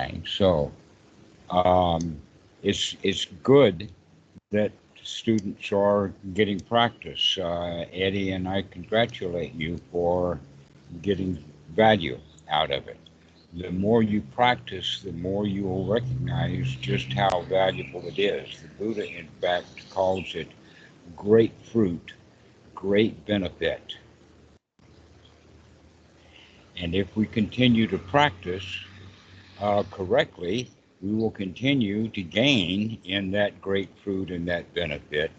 thing. So it's good that students are getting practice. Eddie, and I congratulate you for getting value out of it. The more you practice, the more you will recognize just how valuable it is. The Buddha, in fact, calls it great fruit, great benefit. And if we continue to practice correctly, we will continue to gain in that great fruit and that benefit.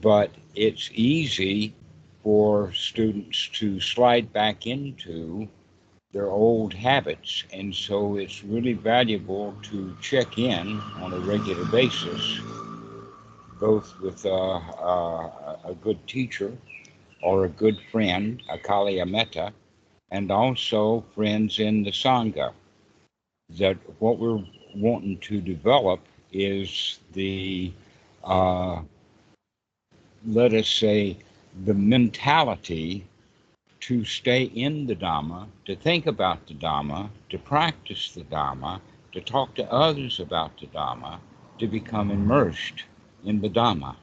But it's easy for students to slide back into their old habits. And so it's really valuable to check in on a regular basis, both with a good teacher or a good friend, a Kalyametta, and also friends in the Sangha. That what we're wanting to develop is the, let us say, the mentality to stay in the Dhamma, to think about the Dhamma, to practice the Dhamma, to talk to others about the Dhamma, to become immersed in the Dhamma.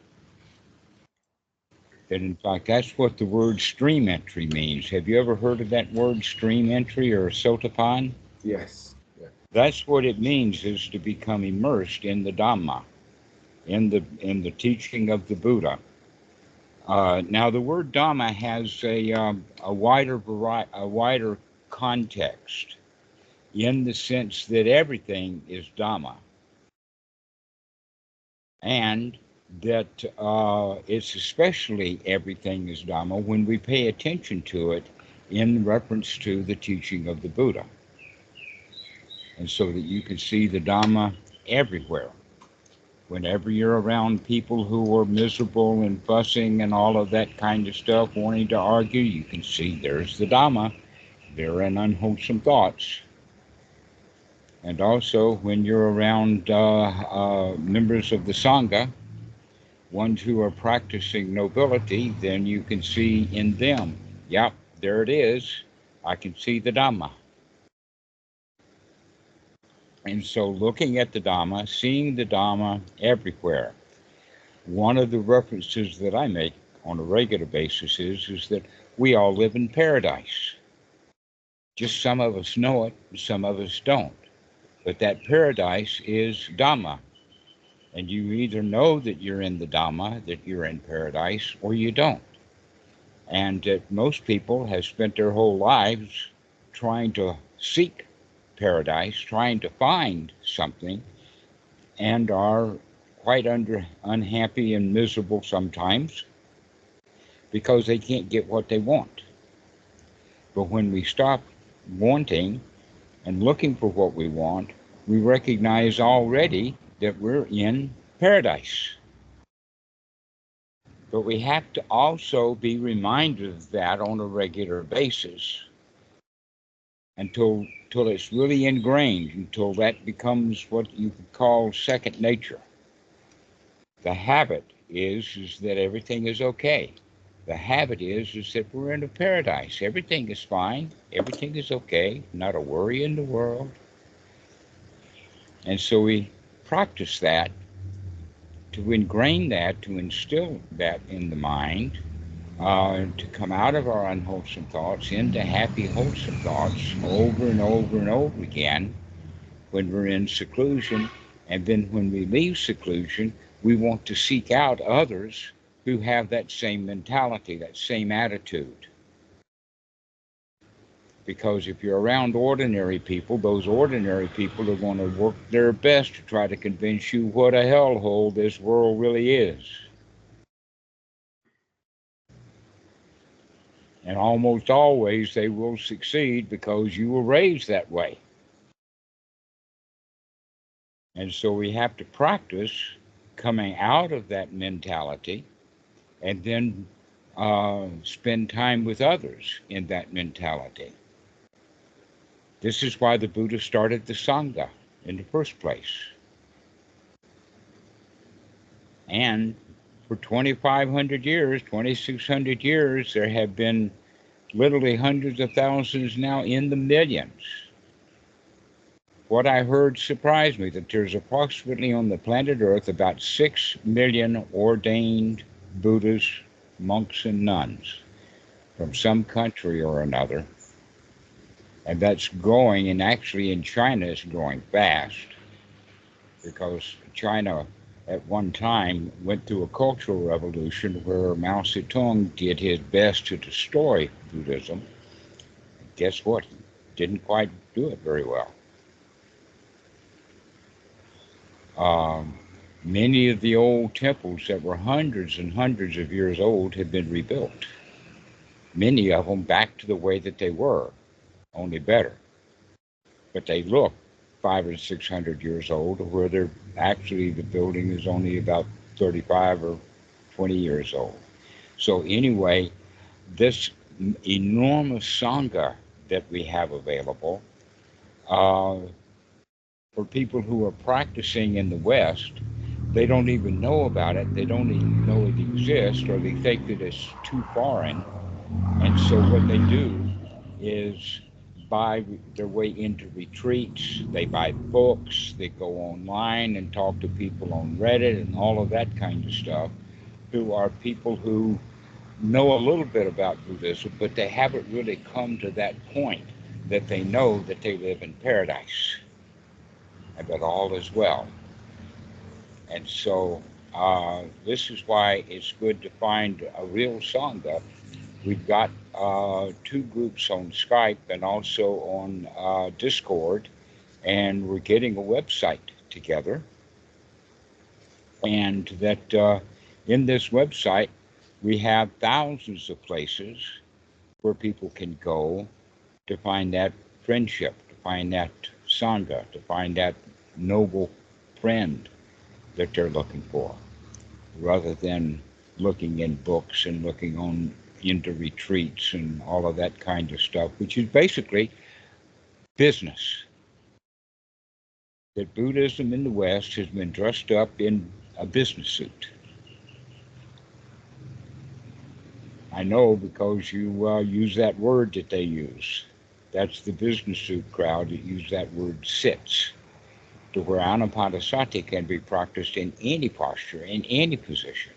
And in fact, that's what the word stream entry means. Have you ever heard of that word, stream entry or sotapan? Yes. Yeah. That's what it means, is to become immersed in the Dhamma, in the teaching of the Buddha. Now, the word Dhamma has a wider context, in the sense that everything is Dhamma, and that it's especially everything is Dhamma when we pay attention to it in reference to the teaching of the Buddha, and so that you can see the Dhamma everywhere. Whenever you're around people who are miserable and fussing and all of that kind of stuff, wanting to argue, you can see there's the Dhamma. They're in unwholesome thoughts. And also, when you're around members of the Sangha, ones who are practicing nobility, then you can see in them, yep, there it is. I can see the Dhamma. And so looking at the Dhamma, seeing the Dhamma everywhere. One of the references that I make on a regular basis is that we all live in paradise. Just some of us know it, some of us don't. But that paradise is Dhamma. And you either know that you're in the Dhamma, that you're in paradise, or you don't. And most people have spent their whole lives trying to seek paradise, trying to find something, and are quite unhappy and miserable sometimes because they can't get what they want. But when we stop wanting and looking for what we want, we recognize already that we're in paradise. But we have to also be reminded of that on a regular basis until it's really ingrained, until that becomes what you could call second nature. The habit is that everything is okay. The habit is that we're in a paradise. Everything is fine. Everything is okay. Not a worry in the world. And so we practice that to ingrain that, to instill that in the mind, to come out of our unwholesome thoughts into happy, wholesome thoughts over and over and over again when we're in seclusion. And then when we leave seclusion, we want to seek out others who have that same mentality, that same attitude. Because if you're around ordinary people, those ordinary people are going to work their best to try to convince you what a hellhole this world really is. And almost always they will succeed because you were raised that way. And so we have to practice coming out of that mentality and then spend time with others in that mentality. This is why the Buddha started the Sangha in the first place. And for 2,500 years, 2,600 years, there have been literally hundreds of thousands, now in the millions, What I heard surprised me, that there's approximately on the planet Earth about 6 million ordained Buddhists, monks, and nuns from some country or another. And that's growing, and actually in China it's growing fast, because China at one time went through a cultural revolution where Mao Zedong did his best to destroy Buddhism. Guess what? He didn't quite do it very well. Many of the old temples that were hundreds and hundreds of years old have been rebuilt. Many of them back to the way that they were, only better. But they look 500 or 600 years old, where they're actually, the building is only about 35 or 20 years old. So anyway, this enormous Sangha that we have available, for people who are practicing in the West, they don't even know about it. They don't even know it exists, or they think that it's too foreign. And so what they do is buy their way into retreats. They buy books. They go online and talk to people on Reddit and all of that kind of stuff, who are people who know a little bit about Buddhism, but they haven't really come to that point that they know that they live in paradise and that all is well. And so this is why it's good to find a real Sangha. We've got 2 groups on Skype and also on Discord, and we're getting a website together. And that in this website, we have thousands of places where people can go to find that friendship, to find that Sangha, to find that noble friend that they're looking for, rather than looking in books and looking on into retreats and all of that kind of stuff, which is basically business. That Buddhism in the West has been dressed up in a business suit. I know, because you use that word that they use. That's the business suit crowd that use that word sits, to where anapanasati can be practiced in any posture, in any position.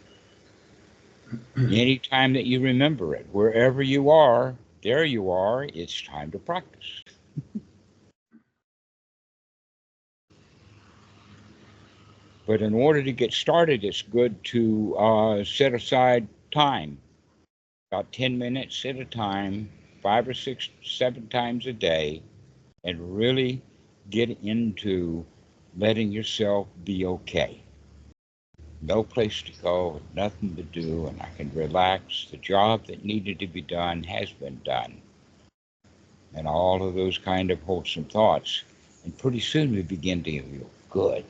Any time that you remember it, wherever you are, there you are, it's time to practice. But in order to get started, it's good to set aside time, about 10 minutes at a time, 5 or 6, 7 times a day, and really get into letting yourself be okay. No place to go, nothing to do, and I can relax. The job that needed to be done has been done. And all of those kind of wholesome thoughts. And pretty soon we begin to feel good.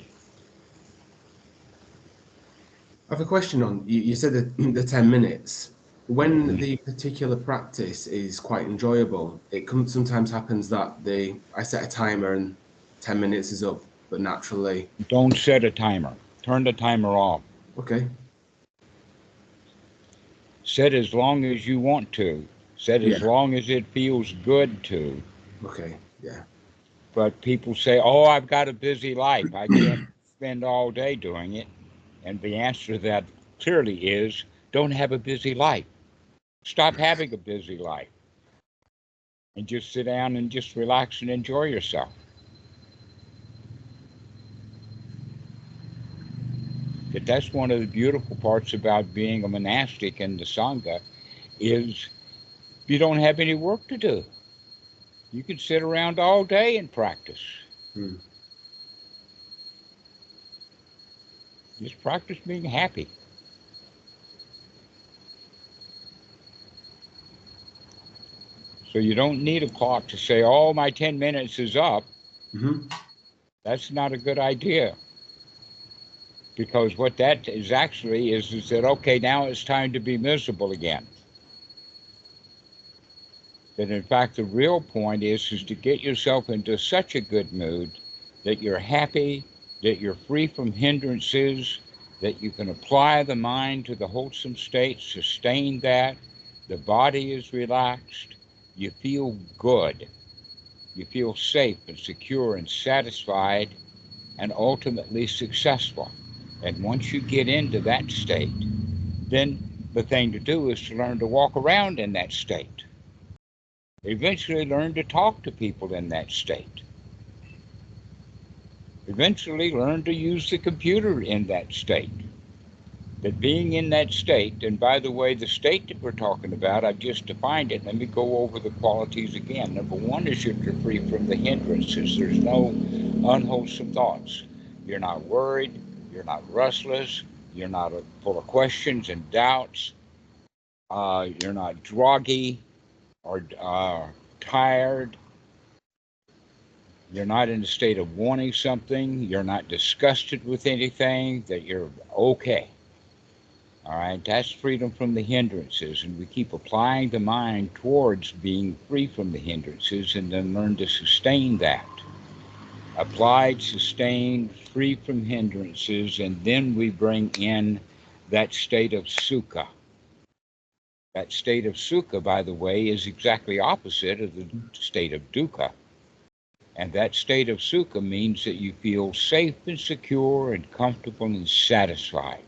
I have a question on, you said the 10 minutes. When the particular practice is quite enjoyable, it sometimes happens that I set a timer and 10 minutes is up, but naturally... Don't set a timer. Turn the timer off. Okay. Set as long as you want to. Set as long as it feels good to. Okay, yeah. But people say, oh, I've got a busy life. I can't spend all day doing it. And the answer to that clearly is, don't have a busy life. Stop having a busy life. And just sit down and just relax and enjoy yourself. But that's one of the beautiful parts about being a monastic in the Sangha, is you don't have any work to do. You can sit around all day and practice. Just practice being happy. So you don't need a clock to say, oh, my 10 minutes is up. That's not a good idea. Because what that is actually is that, okay, now it's time to be miserable again. That in fact, the real point is to get yourself into such a good mood that you're happy, that you're free from hindrances, that you can apply the mind to the wholesome state, sustain that, the body is relaxed, you feel good. You feel safe and secure and satisfied and ultimately successful. And once you get into that state, then the thing to do is to learn to walk around in that state. Eventually learn to talk to people in that state. Eventually learn to use the computer in that state. That being in that state, and by the way, the state that we're talking about, I've just defined it. Let me go over the qualities again. Number one is you're free from the hindrances. There's no unwholesome thoughts. You're not worried. You're not restless. You're not full of questions and doubts. You're not groggy or tired. You're not in a state of wanting something. You're not disgusted with anything. That you're okay. All right, that's freedom from the hindrances, and we keep applying the mind towards being free from the hindrances, and then learn to sustain that. Applied, sustained, free from hindrances, and then we bring in that state of sukha. That state of sukha, by the way, is exactly opposite of the state of dukkha. And that state of sukha means that you feel safe and secure and comfortable and satisfied.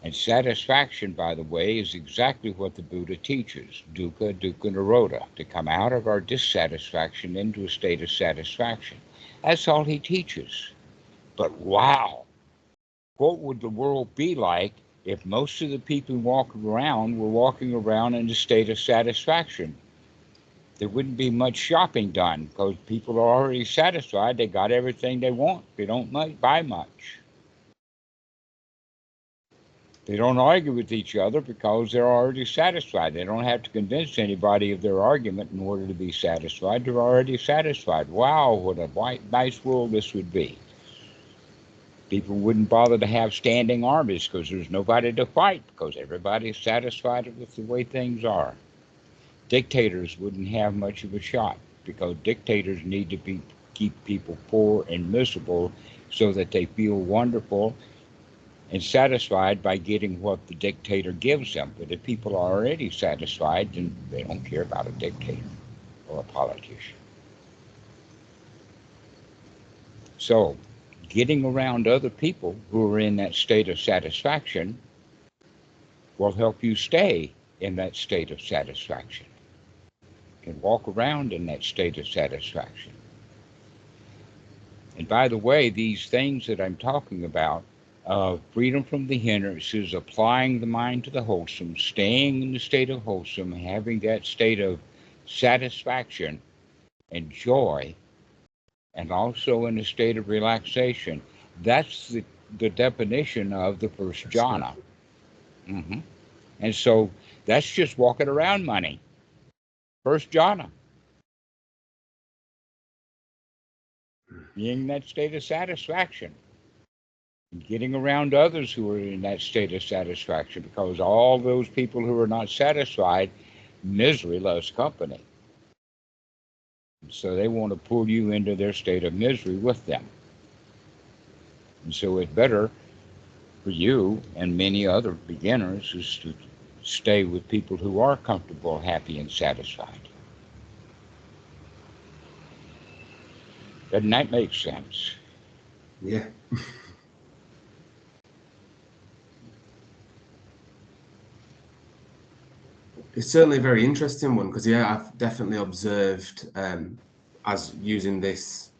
And satisfaction, by the way, is exactly what the Buddha teaches, dukkha, dukkha nirodha, to come out of our dissatisfaction into a state of satisfaction. That's all he teaches. But wow, what would the world be like if most of the people walking around were walking around in a state of satisfaction? There wouldn't be much shopping done because people are already satisfied. They got everything they want. They don't buy much. They don't argue with each other because they're already satisfied. They don't have to convince anybody of their argument in order to be satisfied. They're already satisfied. Wow, what a nice world this would be. People wouldn't bother to have standing armies because there's nobody to fight because everybody's satisfied with the way things are. Dictators wouldn't have much of a shot because dictators need to keep people poor and miserable so that they feel wonderful and satisfied by getting what the dictator gives them. But if people are already satisfied, then they don't care about a dictator or a politician. So, getting around other people who are in that state of satisfaction will help you stay in that state of satisfaction. You can walk around in that state of satisfaction. And by the way, these things that I'm talking about, freedom from the hindrances, applying the mind to the wholesome, staying in the state of wholesome, having that state of satisfaction and joy, and also in a state of relaxation. That's the definition of the first jhana. Mm-hmm. And so that's just walking around money. First jhana. Being in that state of satisfaction. And getting around others who are in that state of satisfaction, because all those people who are not satisfied, misery loves company. And so they want to pull you into their state of misery with them. And so it's better for you and many other beginners is to stay with people who are comfortable, happy, and satisfied. Doesn't that make sense? Yeah. It's certainly a very interesting one because, yeah, I've definitely observed as using this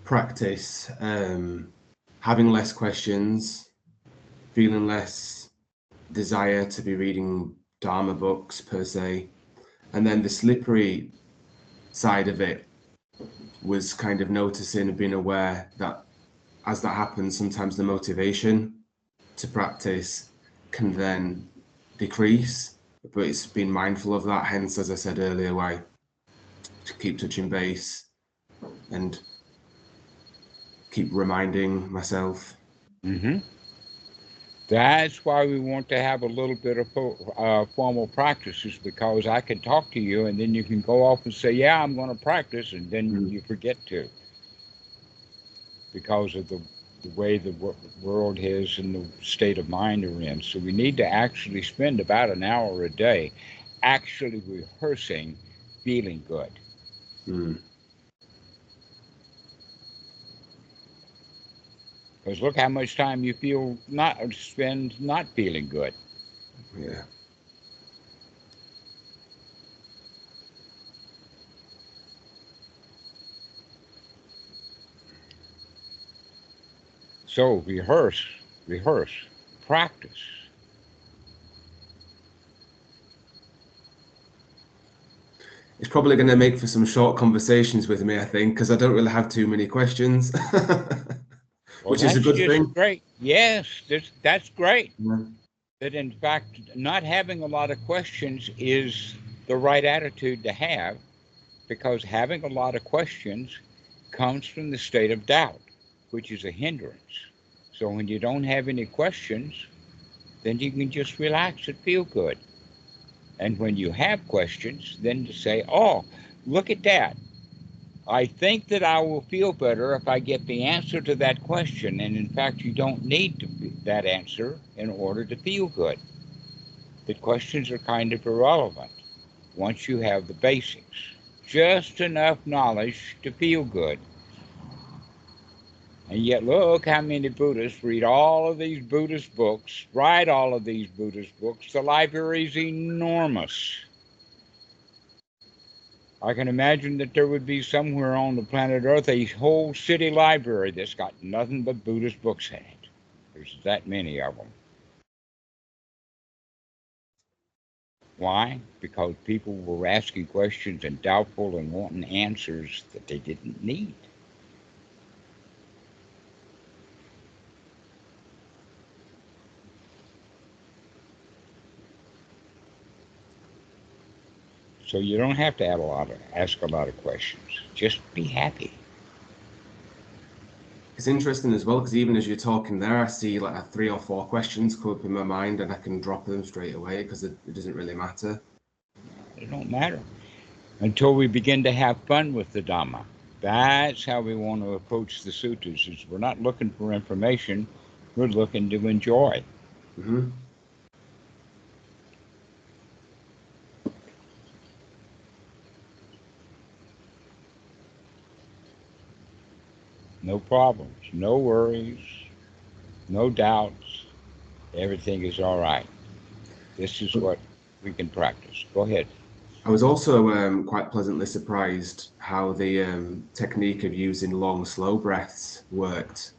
practice, having less questions, feeling less desire to be reading Dharma books per se. And then the slippery side of it was kind of noticing and being aware that as that happens, sometimes the motivation to practice can then decrease, but it's being mindful of that. Hence, as I said earlier, why to keep touching base and keep reminding myself. Mm-hmm. That's why we want to have a little bit of formal practices, because I can talk to you and then you can go off and say, yeah, I'm going to practice, and then you forget to, because of the way the world is and the state of mind we're in. So we need to actually spend about an hour a day actually rehearsing feeling good. Mm. Because look how much time you spend not feeling good. Yeah. So rehearse, practice. It's probably going to make for some short conversations with me, I think, because I don't really have too many questions, Well, which is a that's good just thing. great. Yes, that's great. Yeah. That in fact, not having a lot of questions is the right attitude to have, because having a lot of questions comes from the state of doubt, which is a hindrance. So when you don't have any questions, then you can just relax and feel good. And when you have questions, then to say, oh, look at that. I think that I will feel better if I get the answer to that question. And in fact, you don't need that answer in order to feel good. The questions are kind of irrelevant once you have the basics. Just enough knowledge to feel good. And yet, look how many Buddhists read all of these Buddhist books, write all of these Buddhist books. The library is enormous. I can imagine that there would be somewhere on the planet Earth a whole city library that's got nothing but Buddhist books in it. There's that many of them. Why? Because people were asking questions and doubtful and wanting answers that they didn't need. So you don't have to ask a lot of questions. Just be happy. It's interesting as well, because even as you're talking there, I see like 3 or 4 questions come up in my mind, and I can drop them straight away because it doesn't really matter. It don't matter until we begin to have fun with the Dhamma. That's how we want to approach the suttas. Is we're not looking for information, we're looking to enjoy. Mm-hmm. No problems, no worries, no doubts. Everything is all right. This is what we can practice. Go ahead. I was also quite pleasantly surprised how the technique of using long, slow breaths worked.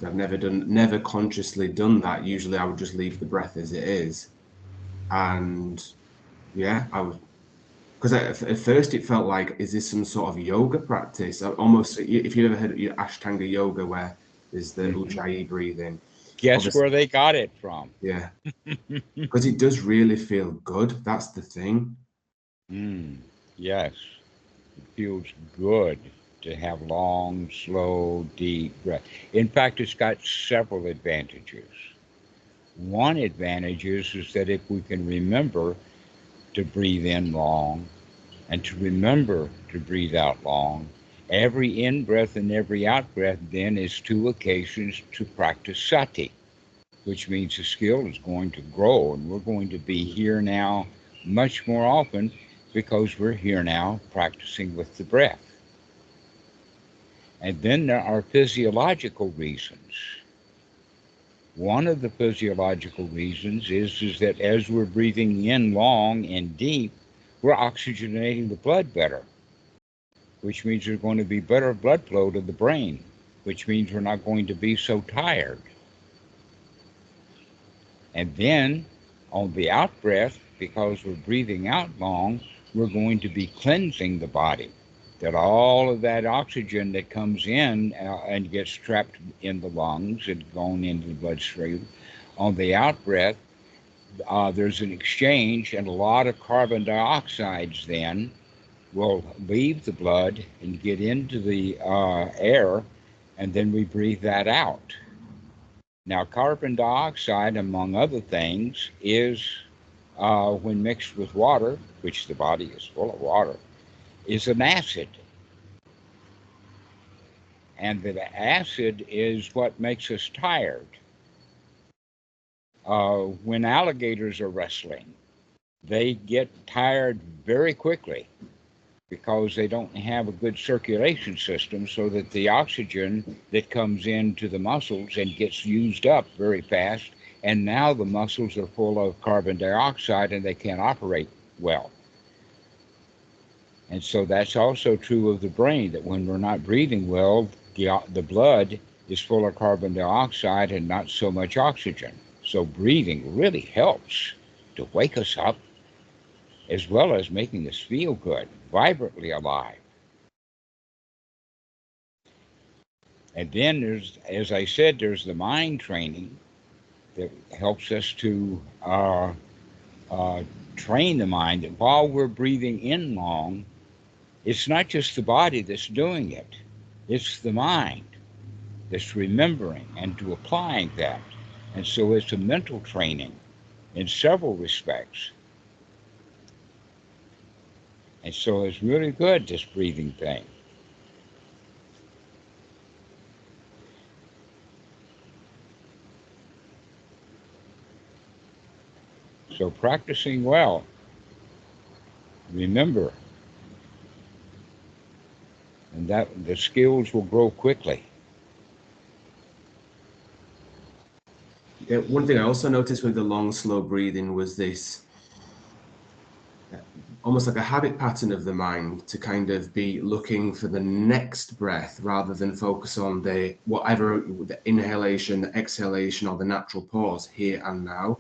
I've never consciously done that. Usually I would just leave the breath as it is. And yeah, I was, because at first it felt like, is this some sort of yoga practice? Almost, if you've ever heard of Ashtanga yoga, where there's the Ujjayi breathing. Guess Obviously, where they got it from? yeah, because it does really feel good. That's the thing. Yes, it feels good to have long, slow, deep breath. In fact, it's got several advantages. One advantage is that if we can remember to breathe in long and to remember to breathe out long, every in breath and every out breath then is 2 occasions to practice sati, which means the skill is going to grow, and we're going to be here now much more often because we're here now practicing with the breath. And then there are physiological reasons. One of the physiological reasons is that as we're breathing in long and deep, we're oxygenating the blood better, which means there's going to be better blood flow to the brain, which means we're not going to be so tired. And then on the out breath, because we're breathing out long, we're going to be cleansing the body. That all of that oxygen that comes in and gets trapped in the lungs and going into the bloodstream, on the out breath, there's an exchange, and a lot of carbon dioxides then will leave the blood and get into the air, and then we breathe that out. Now, carbon dioxide, among other things, is when mixed with water, which the body is full of water, is an acid. And the acid is what makes us tired. When alligators are wrestling, they get tired very quickly because they don't have a good circulation system, so that the oxygen that comes into the muscles and gets used up very fast, and now the muscles are full of carbon dioxide and they can't operate well. And so that's also true of the brain, that when we're not breathing well, the blood is full of carbon dioxide and not so much oxygen. So breathing really helps to wake us up, as well as making us feel good, vibrantly alive. And then there's, as I said, there's the mind training that helps us to train the mind that while we're breathing in long, it's not just the body that's doing it, it's the mind that's remembering and to applying that. And so it's a mental training in several respects. And so it's really good, this breathing thing. So practicing well, remember, and that the skills will grow quickly. Yeah, one thing I also noticed with the long, slow breathing was this almost like a habit pattern of the mind to kind of be looking for the next breath rather than focus on the whatever, the inhalation, the exhalation, or the natural pause here and now.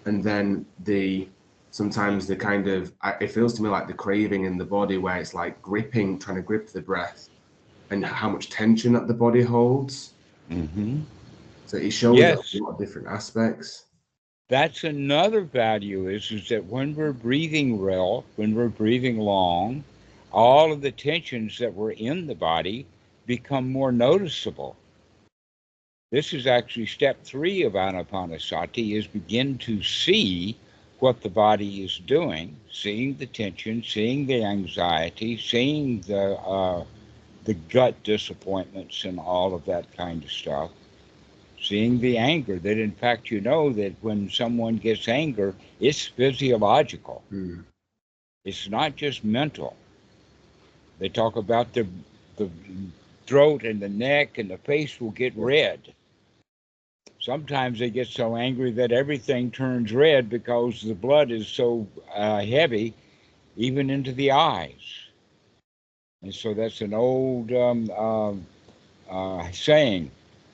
And then sometimes the kind of, it feels to me like the craving in the body where it's like gripping, trying to grip the breath and how much tension that the body holds. Mm-hmm. So it shows Yes, a lot of different aspects. that's another value is that when we're breathing well, when we're breathing long, all of the tensions that were in the body become more noticeable. This is actually step 3 of Anapanasati, is begin to see what the body is doing, seeing the tension, seeing the anxiety, seeing the gut disappointments and all of that kind of stuff, seeing the anger, that in fact you know that when someone gets anger, it's physiological. It's not just mental. They talk about the throat and the neck and the face will get red. Sometimes they get so angry that everything turns red because the blood is so heavy, even into the eyes. And so that's an old saying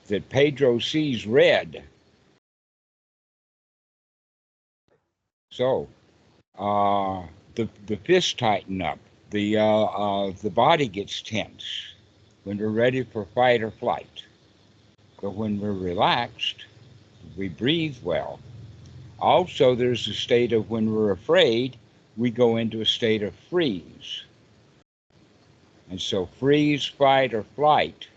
that Pedro sees red. So the fists tighten up, the body gets tense when we're ready for fight or flight. But when we're relaxed, we breathe well. Also, there's a state of when we're afraid, we go into a state of freeze. And so freeze, fight, or flight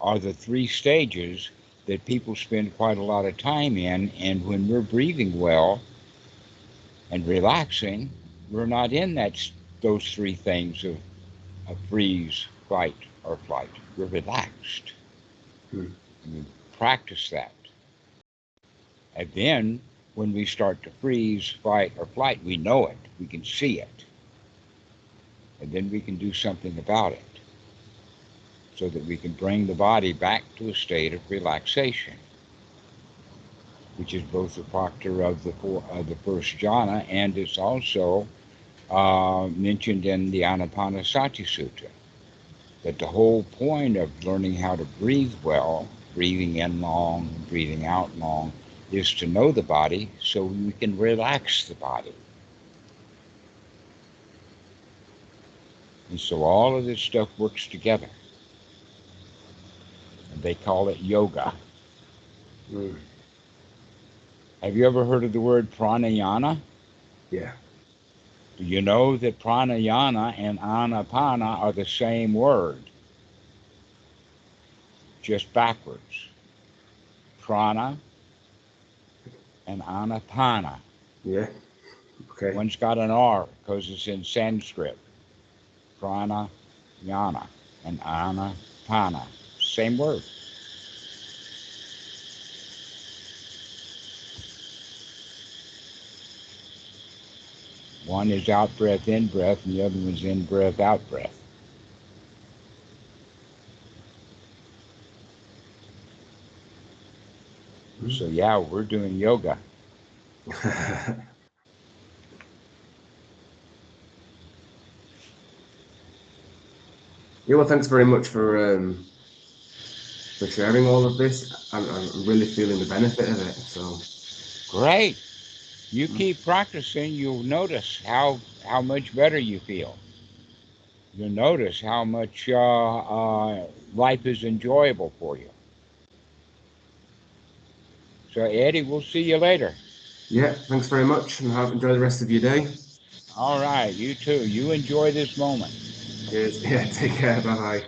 are the 3 stages that people spend quite a lot of time in. And when we're breathing well and relaxing, we're not in those 3 things of freeze, fight, or flight. We're relaxed. We practice that. And then when we start to freeze, fight, or flight, we know it. We can see it. And then we can do something about it so that we can bring the body back to a state of relaxation, which is both the factor of the first jhana, and it's also mentioned in the Anapanasati Sutta, that the whole point of learning how to breathe well, breathing in long, breathing out long, is to know the body so we can relax the body. And so all of this stuff works together. And they call it yoga. Have you ever heard of the word pranayama? Yeah. Do you know that pranayama and anapana are the same word, just backwards? Prana and anapana. Yeah. Okay. One's got an R because it's in Sanskrit. Pranayama and anapana. Same word. One is out breath, in breath, and the other one's in breath, out breath. So yeah, we're doing yoga. Yeah, well, thanks very much for sharing all of this. I'm really feeling the benefit of it. So Great. You keep practicing, you'll notice how much better you feel. You'll notice how much life is enjoyable for you. So Eddie, we'll see you later. yeah, thanks very much, and enjoy the rest of your day. All right, you too. You enjoy this moment. Cheers. Yeah, take care. Bye bye.